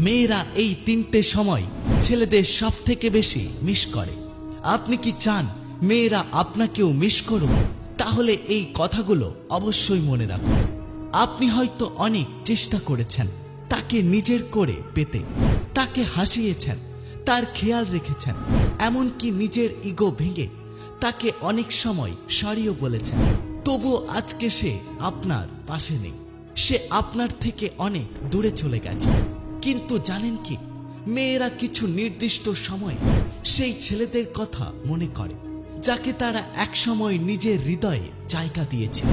মেয়েরা এই তিনটে সময় ছেলেদের সবথেকে বেশি মিস করে। আপনি কি চান মেয়েরা আপনাকেও মিস করুক? তাহলে এই কথাগুলো অবশ্যই মনে রাখুন। আপনি হয়তো অনেক চেষ্টা করেছেন তাকে নিজের করে পেতে, তাকে হাসিয়েছেন, তার খেয়াল রেখেছেন, এমনকি নিজের ইগো ভেঙে তাকে অনেক সময় সরিও বলেছেন। তবুও আজকে সে আপনার পাশে নেই, সে আপনার থেকে অনেক দূরে চলে গেছে। কিন্তু জানেন কি, মেয়েরা কিছু নির্দিষ্ট সময়ে সেই ছেলেদের কথা মনে করে যাকে তারা একসময় নিজের হৃদয়ে জায়গা দিয়েছিল।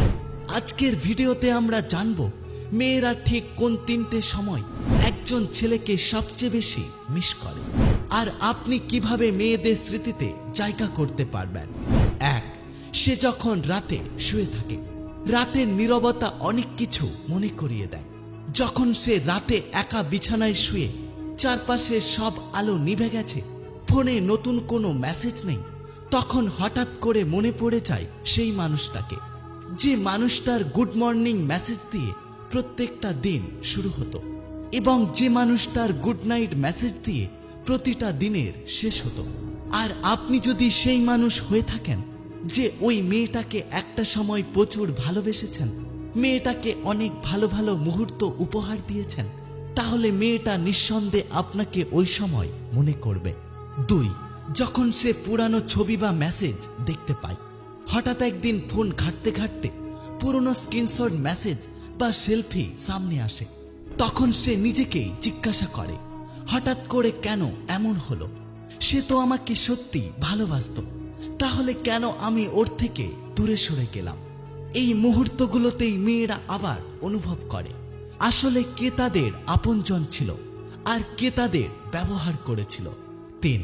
আজকের ভিডিওতে আমরা জানব মেয়েরা ঠিক কোন তিনটে সময় একজন ছেলেকে সবচেয়ে বেশি মিস করে, আর আপনি কিভাবে মেয়েদের স্মৃতিতে জায়গা করতে পারবেন। 1. সে যখন রাতে শুয়ে থাকে। রাতের নীরবতা অনেক কিছু মনে করিয়ে দেয়। যখন সে রাতে একা বিছানায় শুয়ে, চারপাশে সব আলো নিভে গেছে, ফোনে নতুন কোনো মেসেজ নেই, তখন হঠাৎ করে মনে পড়ে যায় সেই মানুষটাকে, যে মানুষটার গুড মর্নিং মেসেজ দিয়ে প্রত্যেকটা দিন শুরু হতো, এবং যে মানুষটার গুড নাইট মেসেজ দিয়ে প্রতিটা দিনের শেষ হতো। আর আপনি যদি সেই মানুষ হয়ে থাকেন যে ওই মেয়েটাকে একটা সময় প্রচুর ভালোবেসেছেন, মেয়েটাকে অনেক ভালো ভালো মুহূর্ত উপহার দিয়েছেন, তাহলে মেয়েটা নিঃসন্দেহে আপনাকে ওই সময় মনে করবে। 2. যখন সে পুরানো ছবি বা মেসেজ দেখতে পায়। হঠাৎ একদিন ফোন ঘাঁটতে ঘাঁটতে পুরনো স্ক্রিনশট মেসেজ বা সেলফি সামনে আসে, তখন সে নিজেকেই জিজ্ঞাসা করে, হঠাৎ করে কেন এমন হলো? সে তো আমাকে সত্যি ভালোবাসতো, তাহলে কেন আমি ওর থেকে দূরে সরে গেলাম? এই মুহূর্তগুলোতেই মেয়েরা আবার অনুভব করে আসলে কে তাদের আপনজন ছিল আর কে তাদের ব্যবহার করেছিল। 3.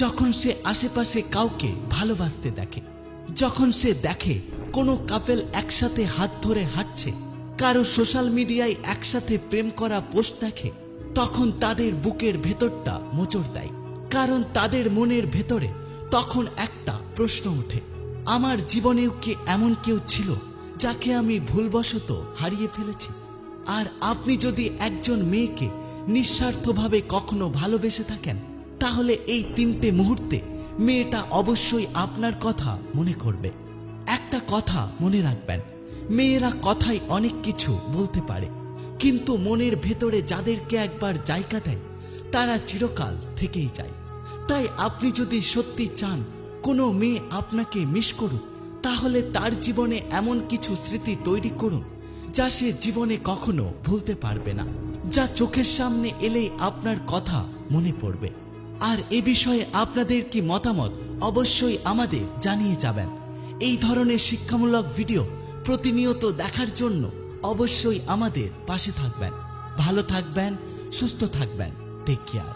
যখন সে আশেপাশে কাউকে ভালোবাসতে দেখে। যখন সে দেখে কোনো কাপেল একসাথে হাত ধরে হাঁটছে, কারো সোশ্যাল মিডিয়ায় একসাথে প্রেম করা পোস্ট দেখে, তখন তাদের বুকের ভেতরটা মোচড় দেয়। কারণ তাদের মনের ভেতরে তখন একটা প্রশ্ন ওঠে, আমার জীবনেও কি এমন কেউ ছিল যাকে আমি ভুলবশত হারিয়ে ফেলেছি? আর আপনি যদি একজন মেয়েকে নিঃস্বার্থভাবে কখনো ভালোবেসে থাকেন, তাহলে এই তিনটে মুহূর্তে মেয়েটা অবশ্যই আপনার কথা মনে করবে। একটা কথা মনে রাখবেন, মেয়েরা কথায় অনেক কিছু বলতে পারে, কিন্তু মনের ভেতরে যাদেরকে একবার জায়গা দেয় তারা চিরকাল থেকেই যায়। তাই আপনি যদি সত্যি চান কোনো মেয়ে আপনাকে মিস করুক, তাহলে তার জীবনে এমন কিছু স্মৃতি তৈরি করুন যা সে জীবনে কখনো ভুলতে পারবে না, যা চোখের সামনে এলেই আপনার কথা মনে পড়বে। আর এ বিষয়ে আপনাদের কি মতামত অবশ্যই আমাদের জানিয়ে যাবেন। এই ধরনের শিক্ষামূলক ভিডিও প্রতিনিয়ত দেখার জন্য অবশ্যই আমাদের পাশে থাকবেন। ভালো থাকবেন, সুস্থ থাকবেন। Take care.